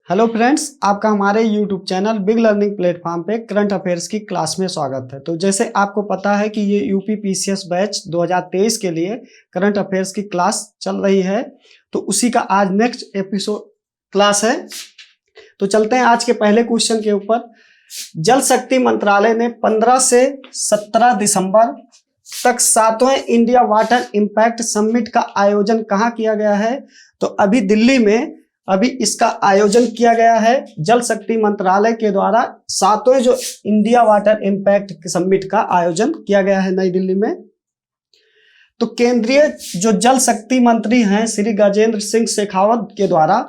Hello friends, आपका हमारे YouTube channel big learning platform पे करंट अफेयर्स की क्लास में स्वागत है। तो जैसे आपको पता है कि ये यूपी पीसीएस बैच 2023 के लिए करंट अफेयर्स की क्लास चल रही है, तो उसी का आज नेक्स्ट एपिसोड क्लास है। तो चलते हैं आज के पहले क्वेश्चन के ऊपर। जल शक्ति मंत्रालय ने 15 से 17 दिसंबर तक 7वें इंडिया वाटर इम्पैक्ट समिट का आयोजन कहाँ किया गया है? तो अभी दिल्ली में इसका आयोजन किया गया है। जल शक्ति मंत्रालय के द्वारा 7वें जो इंडिया वाटर इम्पैक्ट समिट का आयोजन किया गया है नई दिल्ली में। तो केंद्रीय जो जल शक्ति मंत्री हैं श्री गजेंद्र सिंह शेखावत के द्वारा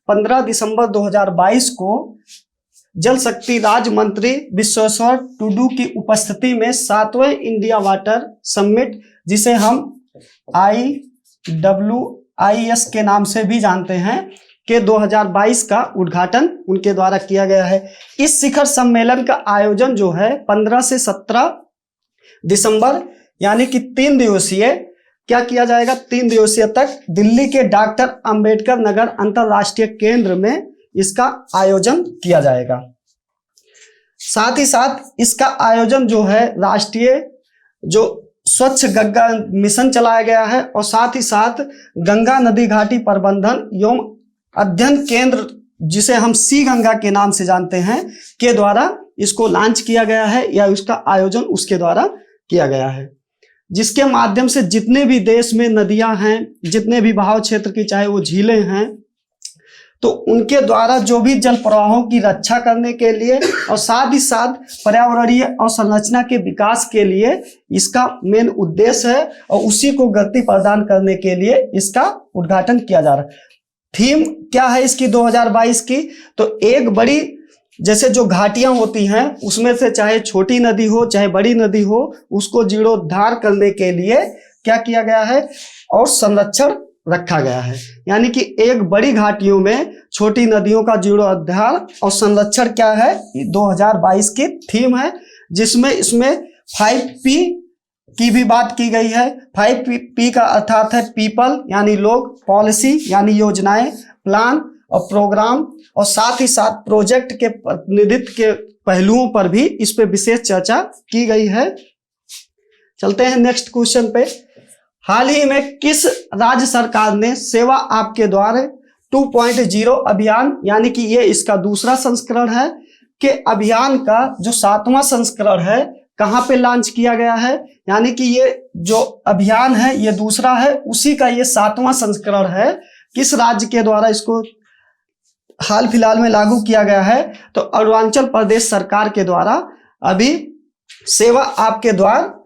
15 दिसंबर 2022 को जल शक्ति राज्य मंत्री विश्वेश्वर टुडू की उपस्थिति में 7वें इंडिया वाटर समिट, जिसे हम IWIS के नाम से भी जानते हैं, के 2022 का उद्घाटन उनके द्वारा किया गया है। इस शिखर सम्मेलन का आयोजन जो है 15 से 17 दिसंबर यानी कि 3 दिवसीय क्या किया जाएगा? 3 दिवसीय तक दिल्ली के डॉक्टर अंबेडकर नगर अंतरराष्ट्रीय केंद्र में इसका आयोजन किया जाएगा। साथ ही साथ इसका आयोजन जो है राष्ट्रीय जो स्वच्छ गंगा मिशन चलाया गया है और साथ ही साथ गंगा नदी घाटी प्रबंधन एवं अध्ययन केंद्र, जिसे हम सी गंगा के नाम से जानते हैं, के द्वारा इसको लॉन्च किया गया है या उसका आयोजन उसके द्वारा किया गया है, जिसके माध्यम से जितने भी देश में नदियां हैं, जितने भी बहाव क्षेत्र की चाहे वो झीलें हैं, तो उनके द्वारा जो भी जल प्रवाहों की रक्षा करने के लिए और साथ ही साथ पर्यावरणीय अवसंरचना के विकास के लिए इसका मेन उद्देश्य है और उसी को गति प्रदान करने के लिए इसका उद्घाटन किया जा रहा है। थीम क्या है इसकी 2022 की? तो एक बड़ी जैसे जो घाटियां होती हैं उसमें से चाहे छोटी नदी हो चाहे बड़ी नदी हो, उसको जीर्णोद्धार करने के लिए क्या किया गया है और संरक्षण रखा गया है। यानी कि एक बड़ी घाटियों में छोटी नदियों का जीर्णोद्धार और संरक्षण क्या है, 2022 की थीम है, जिसमें इसमें 5P की भी बात की गई है। 5P का अर्थात है पीपल यानी लोग, पॉलिसी यानी योजनाएं, प्लान और प्रोग्राम, और साथ ही साथ प्रोजेक्ट के प्रतिनिधित्व के पहलुओं पर भी इस पे विशेष चर्चा की गई है। चलते हैं नेक्स्ट क्वेश्चन पे। हाल ही में किस राज्य सरकार ने सेवा आपके द्वार 2.0 अभियान, यानी कि ये इसका दूसरा संस्करण है, के अभियान का जो 7वां संस्करण है कहां पे लॉन्च किया गया है? यानी कि ये जो अभियान है ये दूसरा है, उसी का ये 7वां संस्करण है। किस राज्य के द्वारा इसको हाल फिलहाल में लागू किया गया है? तो अरुणाचल प्रदेश सरकार के द्वारा अभी सेवा आपके द्वार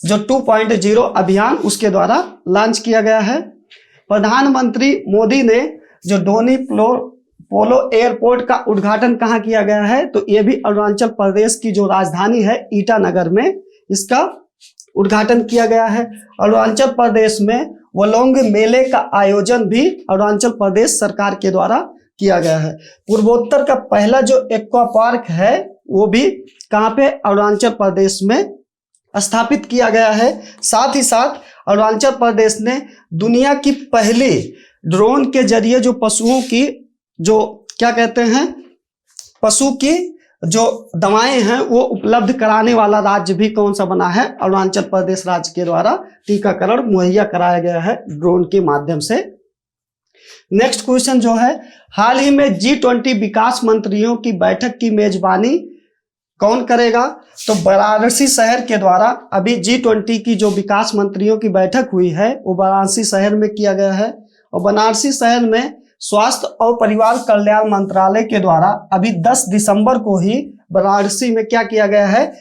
जो 2.0 अभियान उसके द्वारा लॉन्च किया गया है। प्रधानमंत्री मोदी ने जो डोनी पोलो एयरपोर्ट का उद्घाटन कहाँ किया गया है? तो ये भी अरुणाचल प्रदेश की जो राजधानी है ईटानगर में इसका उद्घाटन किया गया है। अरुणाचल प्रदेश में वलोंग मेले का आयोजन भी अरुणाचल प्रदेश सरकार के द्वारा किया गया है। पूर्वोत्तर का पहला जो एक्वा पार्क है वो भी कहाँ पे? अरुणाचल प्रदेश में स्थापित किया गया है। साथ ही साथ अरुणाचल प्रदेश ने दुनिया की पहली ड्रोन के जरिए जो पशुओं की जो क्या कहते हैं, पशु की जो दवाएं हैं वो उपलब्ध कराने वाला राज्य भी कौन सा बना है? अरुणाचल प्रदेश राज्य के द्वारा टीकाकरण मुहैया कराया गया है ड्रोन के माध्यम से। नेक्स्ट क्वेश्चन जो है, हाल ही में G20 विकास मंत्रियों की बैठक की मेजबानी कौन करेगा? तो वाराणसी शहर के द्वारा अभी G20 की जो विकास मंत्रियों की बैठक हुई है वो वाराणसी शहर में किया गया है और वाराणसी शहर में स्वास्थ्य और परिवार कल्याण मंत्रालय के द्वारा अभी 10 दिसंबर को ही वाराणसी में क्या किया गया है,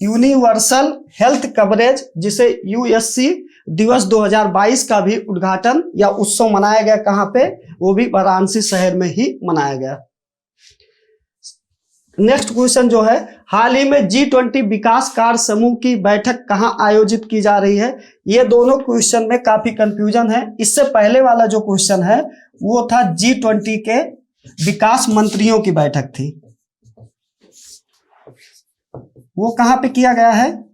यूनिवर्सल हेल्थ कवरेज जिसे UHC दिवस 2022 का भी उद्घाटन या उत्सव मनाया गया। कहाँ पे? वो भी वाराणसी शहर में ही मनाया गया। नेक्स्ट क्वेश्चन जो है, हाल ही में G20 विकास कार्य समूह की बैठक कहां आयोजित की जा रही है? ये दोनों क्वेश्चन में काफी कंफ्यूजन है। इससे पहले वाला जो क्वेश्चन है वो था G20 के विकास मंत्रियों की बैठक थी, वो कहां पे किया गया है?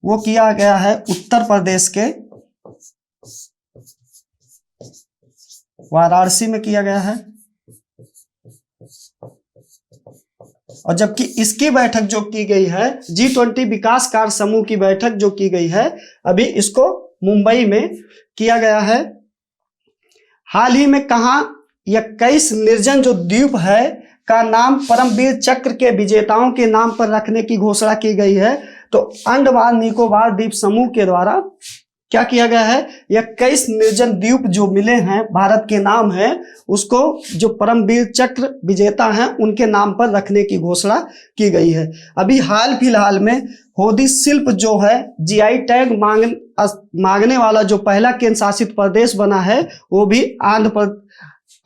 वो किया गया है उत्तर प्रदेश के वाराणसी में किया गया है। और जबकि इसकी बैठक जो की गई है, G20 विकास कार्य समूह की बैठक जो की गई है, अभी इसको मुंबई में किया गया है। हाल ही में कहा 21 निर्जन जो द्वीप है का नाम परमवीर चक्र के विजेताओं के नाम पर रखने की घोषणा की गई है। तो अंडमान निकोबार द्वीप समूह के द्वारा क्या किया गया है, 21 निर्जन द्वीप जो मिले हैं भारत के नाम है, उसको जो परमवीर चक्र विजेता हैं उनके नाम पर रखने की घोषणा की गई है। अभी हाल फिलहाल में होदी शिल्प जो है जीआई टैग मांगने वाला जो पहला केंद्र शासित प्रदेश बना है, वो भी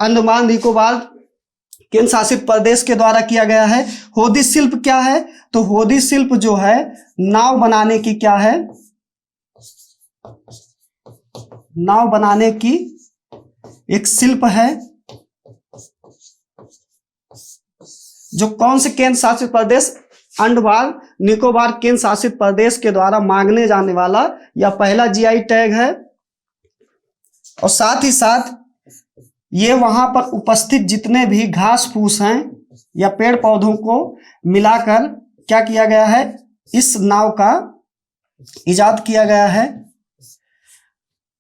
अंडमान निकोबार केंद्र शासित प्रदेश के द्वारा किया गया है। होदी शिल्प क्या है, तो होदी शिल्प जो है नाव बनाने की क्या है, नाव बनाने की एक शिल्प है, जो कौन से केंद्र शासित प्रदेश, अंडमान निकोबार केंद्र शासित प्रदेश के द्वारा मांगने जाने वाला यह पहला जीआई टैग है। और साथ ही साथ ये वहां पर उपस्थित जितने भी घास फूस हैं या पेड़ पौधों को मिलाकर क्या किया गया है, इस नाव का इजाद किया गया है।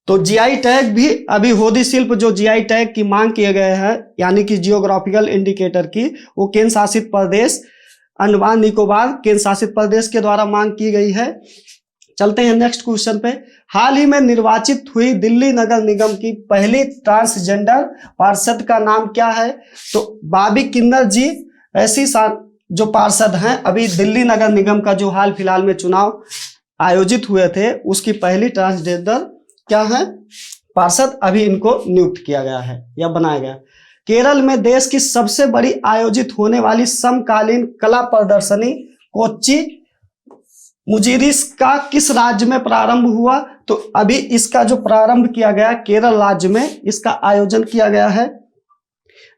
तो जीआई टैग भी अभी होदी शिल्प जो जीआई टैग की मांग किए गए हैं, यानी कि जियोग्राफिकल इंडिकेटर की, वो केंद्र शासित प्रदेश अंडमान निकोबार केंद्र शासित प्रदेश के द्वारा मांग की गई है। चलते हैं नेक्स्ट क्वेश्चन पे। हाल ही में निर्वाचित हुई दिल्ली नगर निगम की पहली ट्रांसजेंडर पार्षद का नाम क्या है, तो बाबी किन्नर जी ऐसी जो पार्षद हैं, अभी दिल्ली नगर निगम का जो हाल फिलहाल में चुनाव आयोजित हुए थे उसकी पहली ट्रांसजेंडर क्या है पार्षद, अभी इनको नियुक्त किया गया है या बनाया गया। केरल में देश की सबसे बड़ी आयोजित होने वाली समकालीन कला प्रदर्शनी कोच्चि मुजिरिस का किस राज्य में प्रारंभ हुआ, तो अभी इसका जो प्रारंभ किया गया केरल राज्य में इसका आयोजन किया गया है।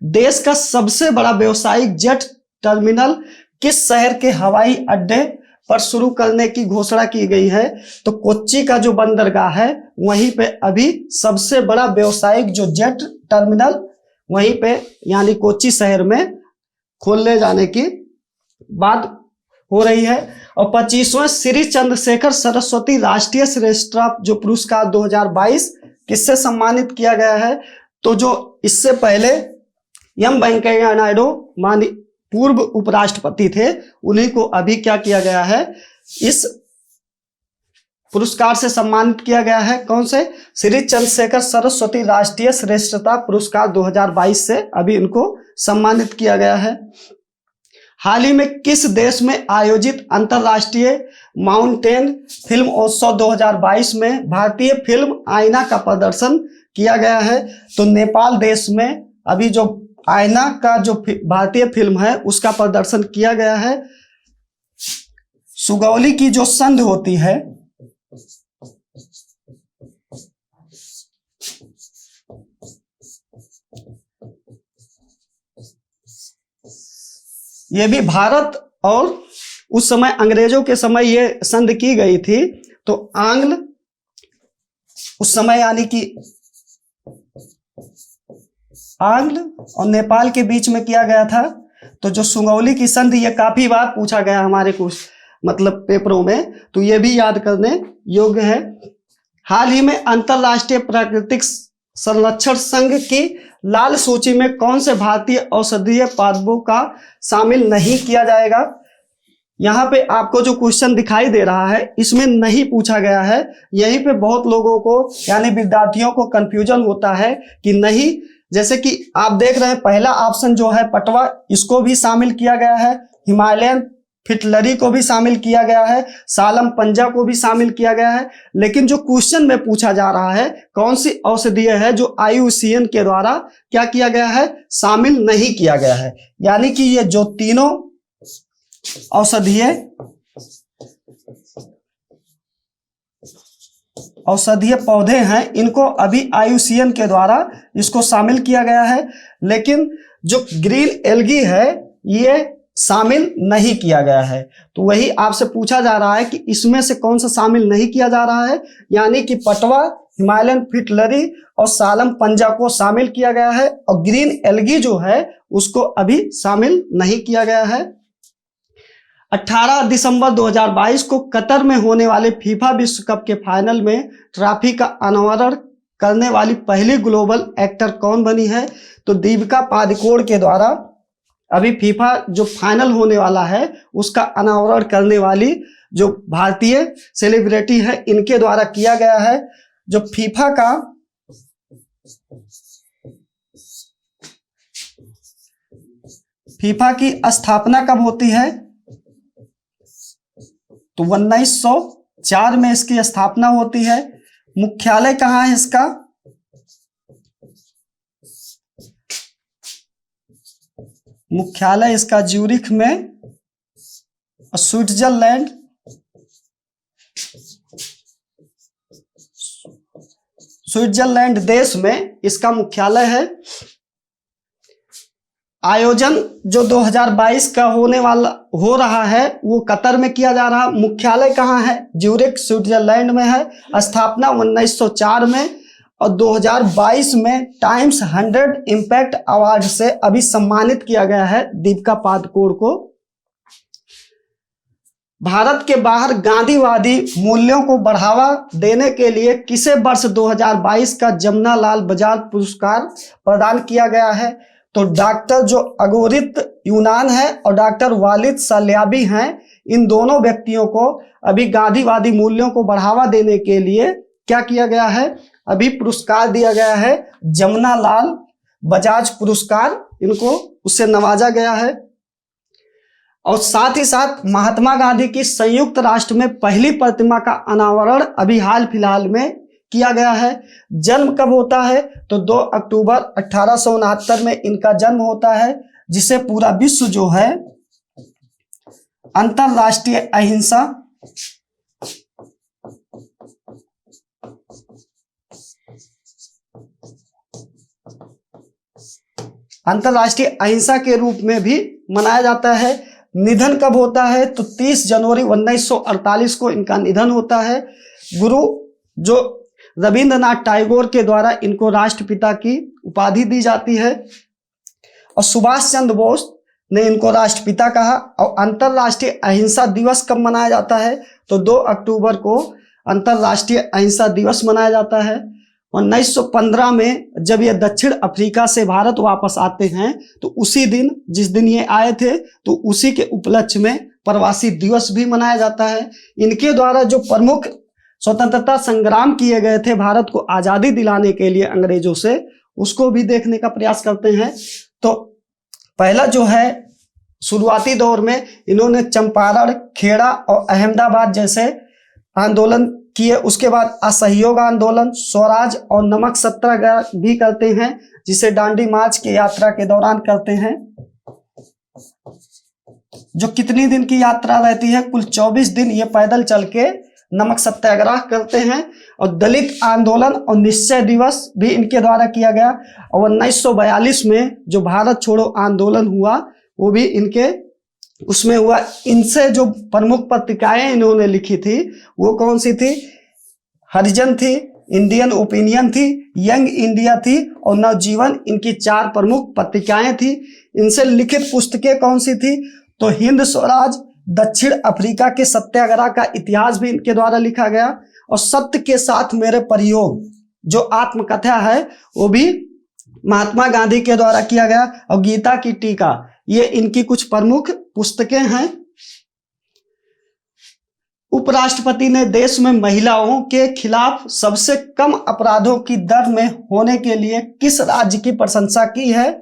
देश का सबसे बड़ा व्यवसायिक जेट टर्मिनल किस शहर के हवाई अड्डे पर शुरू करने की घोषणा की गई है, तो कोच्चि का जो बंदरगाह है वहीं पे अभी सबसे बड़ा व्यवसायिक जो जेट टर्मिनल वहीं पे यानी कोच्चि शहर में खोलने जाने की बात हो रही है। और 25वां श्री चंद्रशेखर सरस्वती राष्ट्रीय श्रेष्ठता जो पुरस्कार 2022 किससे सम्मानित किया गया है, तो जो इससे पहले एम वेंकैया नायडू माननीय पूर्व उपराष्ट्रपति थे, उन्हीं को अभी क्या किया गया है, इस पुरस्कार से सम्मानित किया गया है। कौन से, श्री चंद्रशेखर सरस्वती राष्ट्रीय श्रेष्ठता पुरस्कार 2022 से अभी इनको सम्मानित किया गया है। हाल ही में किस देश में आयोजित अंतरराष्ट्रीय माउंटेन फिल्म उत्सव 2022 में भारतीय फिल्म आईना का प्रदर्शन किया गया है, तो नेपाल देश में अभी जो आईना का जो भारतीय फिल्म है उसका प्रदर्शन किया गया है। सुगौली की जो संध होती है, ये भी भारत और उस समय अंग्रेजों के समय ये संध की गई थी, तो आंग्ल उस समय यानी कि आंग्ल और नेपाल के बीच में किया गया था। तो जो सुगौली की संधि ये काफी बार पूछा गया हमारे कुछ मतलब पेपरों में, तो ये भी याद करने योग्य है। हाल ही में अंतरराष्ट्रीय प्राकृतिक संरक्षण संघ की लाल सूची में कौन से भारतीय औषधीय पादपों का शामिल नहीं किया जाएगा। यहाँ पे आपको जो क्वेश्चन दिखाई दे रहा है इसमें नहीं पूछा गया है। यहीं पे बहुत लोगों को यानी विद्यार्थियों को कंफ्यूजन होता है कि नहीं, जैसे कि आप देख रहे हैं पहला ऑप्शन जो है पटवा, इसको भी शामिल किया गया है, हिमालयन फिटलरी को भी शामिल किया गया है, सालम पंजा को भी शामिल किया गया है। लेकिन जो क्वेश्चन में पूछा जा रहा है कौन सी औषधीय है जो IUCN के द्वारा क्या किया गया है, शामिल नहीं किया गया है। यानी कि ये जो तीनों औषधीय पौधे हैं इनको अभी IUCN के द्वारा इसको शामिल किया गया है। लेकिन जो ग्रीन एल्गी है ये शामिल नहीं किया गया है। तो वही आपसे पूछा जा रहा है कि इसमें से कौन सा शामिल नहीं किया जा रहा है, यानी कि पटवा, हिमालयन फिटलरी और सालम पंजा को शामिल किया गया है, और ग्रीन एल्गी जो है उसको अभी शामिल नहीं किया गया है। 18 दिसंबर 2022 को कतर में होने वाले फीफा विश्व कप के फाइनल में ट्रॉफी का अनावरण करने वाली पहली ग्लोबल एक्टर कौन बनी है? तो दीपिका पादुकोण के द्वारा अभी फीफा जो फाइनल होने वाला है उसका अनावरण करने वाली जो भारतीय सेलिब्रिटी है, इनके द्वारा किया गया है। जो फीफा की स्थापना कब होती है? तो 1904 में इसकी स्थापना होती है। मुख्यालय कहाँ है इसका? मुख्यालय इसका ज्यूरिख में, स्विट्जरलैंड देश में इसका मुख्यालय है। आयोजन जो 2022 का हो रहा है वो कतर में किया जा रहा। मुख्यालय कहाँ है? ज्यूरिख स्विट्जरलैंड में है। स्थापना 1904 में, और 2022 में टाइम्स 100 इम्पैक्ट अवार्ड से अभी सम्मानित किया गया है दीपिका पादुकोण को। भारत के बाहर गांधीवादी मूल्यों को बढ़ावा देने के लिए किसे वर्ष 2022 का जमनालाल बजाज पुरस्कार प्रदान किया गया है? तो डॉक्टर जो अगोरित यूनान है और डॉक्टर वालिद साल्याबी हैं, इन दोनों व्यक्तियों को अभी गांधीवादी मूल्यों को बढ़ावा देने के लिए क्या किया गया है? अभी पुरस्कार दिया गया है, जमनालाल बजाज पुरस्कार, इनको उससे नवाजा गया है। और साथ ही साथ महात्मा गांधी की संयुक्त राष्ट्र में पहली प्रतिमा का अनावरण अभी हाल फिलहाल में किया गया है। जन्म कब होता है? तो 2 अक्टूबर 1869 में इनका जन्म होता है, जिसे पूरा विश्व जो है अंतरराष्ट्रीय अहिंसा के रूप में भी मनाया जाता है। निधन कब होता है? तो 30 जनवरी 1948 को इनका निधन होता है। गुरु जो रविंद्रनाथ टैगोर के द्वारा इनको राष्ट्रपिता की उपाधि दी जाती है, और सुभाष चंद्र बोस ने इनको राष्ट्रपिता कहा। और अंतरराष्ट्रीय अहिंसा दिवस कब मनाया जाता है? तो 2 अक्टूबर को अंतरराष्ट्रीय अहिंसा दिवस मनाया जाता है। 1915 में जब ये दक्षिण अफ्रीका से भारत वापस आते हैं तो उसी दिन, जिस दिन ये आए थे, तो उसी के उपलक्ष्य में प्रवासी दिवस भी मनाया जाता है। इनके द्वारा जो प्रमुख स्वतंत्रता संग्राम किए गए थे भारत को आज़ादी दिलाने के लिए अंग्रेजों से, उसको भी देखने का प्रयास करते हैं। तो पहला जो है, शुरुआती दौर में इन्होंने चंपारण, खेड़ा और अहमदाबाद जैसे आंदोलन किए। उसके बाद असहयोग आंदोलन, स्वराज और नमक सत्याग्रह भी करते हैं, जिसे दांडी मार्च की यात्रा के दौरान करते हैं, जो कितनी दिन की यात्रा रहती है? कुल 24 दिन ये पैदल चल के नमक सत्याग्रह करते हैं। और दलित आंदोलन और निश्चय दिवस भी इनके द्वारा किया गया। और 1942 में जो भारत छोड़ो आंदोलन हुआ वो भी इनके उसमें हुआ। इनसे जो प्रमुख पत्रिकाएं इन्होंने लिखी थी वो कौन सी थी? हरिजन थी, इंडियन ओपिनियन थी, यंग इंडिया थी और नवजीवन, इनकी 4 प्रमुख पत्रिकाएं थी। इनसे लिखित पुस्तकें कौन सी थी? तो हिंद स्वराज, दक्षिण अफ्रीका के सत्याग्रह का इतिहास भी इनके द्वारा लिखा गया, और सत्य के साथ मेरे प्रयोग जो आत्मकथा है वो भी महात्मा गांधी के द्वारा किया गया, और गीता की टीका, ये इनकी कुछ प्रमुख पुस्तकें हैं। उपराष्ट्रपति ने देश में महिलाओं के खिलाफ सबसे कम अपराधों की दर में होने के लिए किस राज्य की प्रशंसा की है?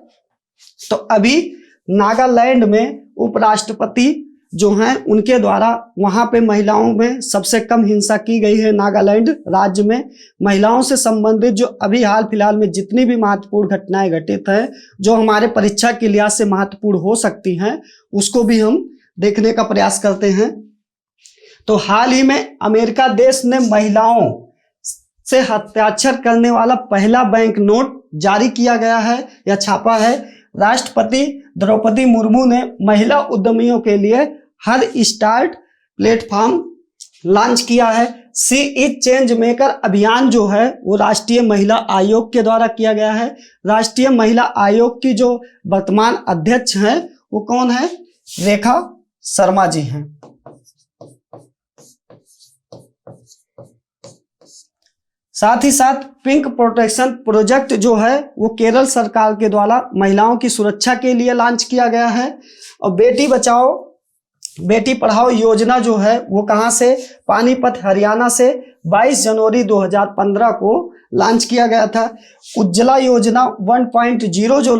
तो अभी नागालैंड में उपराष्ट्रपति जो हैं उनके द्वारा वहां पे महिलाओं में सबसे कम हिंसा की गई है। नागालैंड राज्य में महिलाओं से संबंधित जो अभी हाल फिलहाल में जितनी भी महत्वपूर्ण घटनाएं घटित हैं, जो हमारे परीक्षा के लिहाज से महत्वपूर्ण हो सकती हैं, उसको भी हम देखने का प्रयास करते हैं। तो हाल ही में अमेरिका देश ने महिलाओं से हस्ताक्षर करने वाला पहला बैंक नोट जारी किया गया है या छापा है। राष्ट्रपति द्रौपदी मुर्मू ने महिला उद्यमियों के लिए हर स्टार्ट प्लेटफॉर्म लॉन्च किया है। सी इज चेंज मेकर अभियान जो है वो राष्ट्रीय महिला आयोग के द्वारा किया गया है। राष्ट्रीय महिला आयोग की जो वर्तमान अध्यक्ष हैं वो कौन है? रेखा शर्मा जी हैं। साथ ही साथ पिंक प्रोटेक्शन प्रोजेक्ट जो है वो केरल सरकार के द्वारा महिलाओं की सुरक्षा के लिए लॉन्च किया गया है। और बेटी बचाओ बेटी पढ़ाओ योजना जो है वो कहां से? पानीपत हरियाणा से 22 जनवरी 2015 को लॉन्च किया गया था। उज्ज्वला योजना 1.0 जो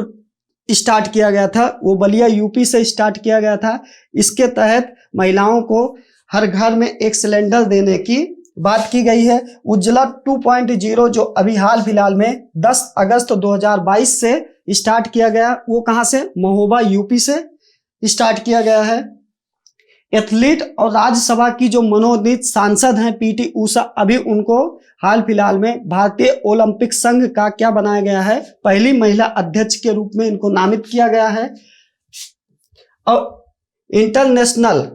स्टार्ट किया गया था वो बलिया यूपी से स्टार्ट किया गया था। इसके तहत महिलाओं को हर घर में एक सिलेंडर देने की बात की गई है। उज्ज्वला 2.0 जो अभी हाल फिलहाल में 10 अगस्त 2022 से स्टार्ट किया गया, वो कहां से? महोबा यूपी से स्टार्ट किया गया है। एथलीट और राज्यसभा की जो मनोनीत सांसद हैं पीटी ऊषा, अभी उनको हाल फिलहाल में भारतीय ओलंपिक संघ का क्या बनाया गया है? पहली महिला अध्यक्ष के रूप में इनको नामित किया गया है। और इंटरनेशनल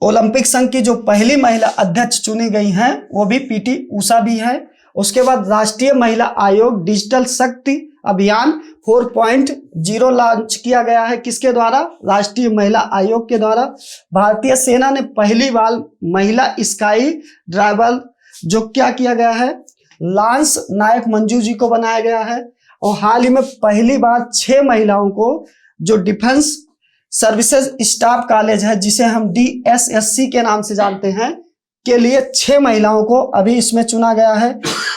ओलंपिक संघ की जो पहली महिला अध्यक्ष चुनी गई हैं वो भी पीटी ऊषा भी है। उसके बाद राष्ट्रीय महिला आयोग डिजिटल शक्ति अभियान 4.0 लॉन्च किया गया है। किसके द्वारा? राष्ट्रीय महिला आयोग के द्वारा। भारतीय सेना ने पहली बार महिला स्काई ड्राइवर जो क्या किया गया है? लांस नायक मंजू जी को बनाया गया है। और हाल ही में पहली बार 6 महिलाओं को जो डिफेंस सर्विसेज स्टाफ कॉलेज है जिसे हम DSSC के नाम से जानते हैं के लिए 6 महिलाओं को अभी इसमें चुना गया है।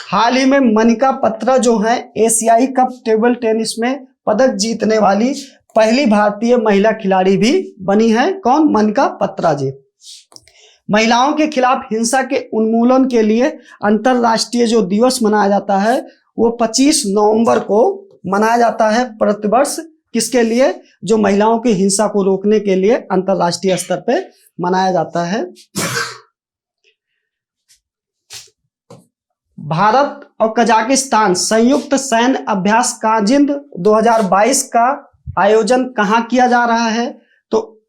हाल ही में मनिका बत्रा जो है एशियाई कप टेबल टेनिस में पदक जीतने वाली पहली भारतीय महिला खिलाड़ी भी बनी है। कौन? मनिका बत्रा जी। महिलाओं के खिलाफ हिंसा के उन्मूलन के लिए अंतरराष्ट्रीय जो दिवस मनाया जाता है वो 25 नवंबर को मनाया जाता है प्रतिवर्ष। किसके लिए? जो महिलाओं की हिंसा को रोकने के लिए अंतरराष्ट्रीय स्तर पे मनाया जाता है। भारत और कजाकिस्तान संयुक्त सैन्य अभ्यास काजिंद 2022 का आयोजन कहाँ किया जा रहा है? तो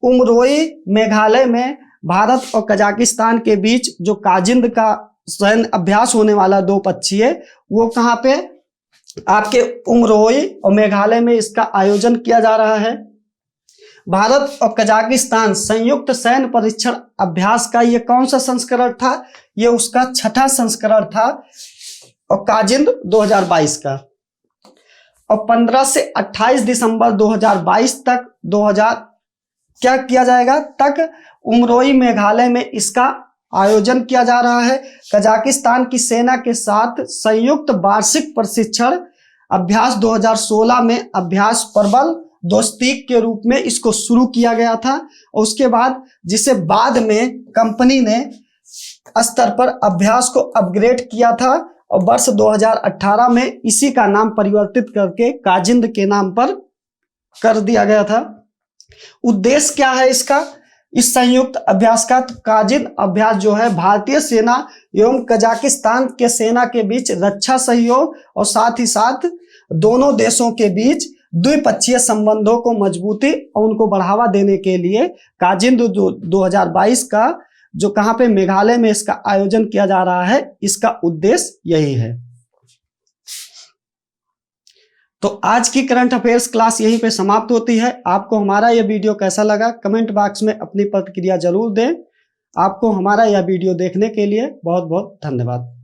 उमरोई मेघालय में भारत और कजाकिस्तान के बीच जो काजिंद का सैन्य अभ्यास होने वाला 2 पक्षीय वो कहाँ पे? आपके उमरोई और मेघालय में इसका आयोजन किया जा रहा है। भारत और कजाकिस्तान संयुक्त सैन्य परीक्षण अभ्यास का ये कौन सा संस्करण था? ये उसका 6ठा संस्करण था और काजिंद 2022 का। और 15 से 28 दिसंबर 2022 तक क्या किया जाएगा? तक उमरोई मेघालय में इसका आयोजन किया जा रहा है। कजाकिस्तान की सेना के साथ संयुक्त वार्षिक प्रशिक्षण अभ्यास 2016 में अभ्यास प्रबल दोस्तीक के रूप में इसको शुरू किया गया था। और उसके बाद जिसे बाद में कंपनी ने स्तर पर अभ्यास को अपग्रेड किया था और वर्ष 2018 में इसी का नाम परिवर्तित करके काजिंद के नाम पर कर दिया गया था। उद्देश्य क्या है इसका? इस संयुक्त अभ्यास का? तो काजिंद अभ्यास जो है भारतीय सेना एवं कजाकिस्तान के सेना के बीच रक्षा सहयोग और साथ ही साथ दोनों देशों के बीच द्विपक्षीय संबंधों को मजबूती और उनको बढ़ावा देने के लिए काजिंद 2022 का जो कहां पे? मेघालय में इसका आयोजन किया जा रहा है। इसका उद्देश्य यही है। तो आज की करंट अफेयर्स क्लास यहीं पे समाप्त होती है। आपको हमारा यह वीडियो कैसा लगा कमेंट बॉक्स में अपनी प्रतिक्रिया जरूर दें। आपको हमारा यह वीडियो देखने के लिए बहुत बहुत धन्यवाद।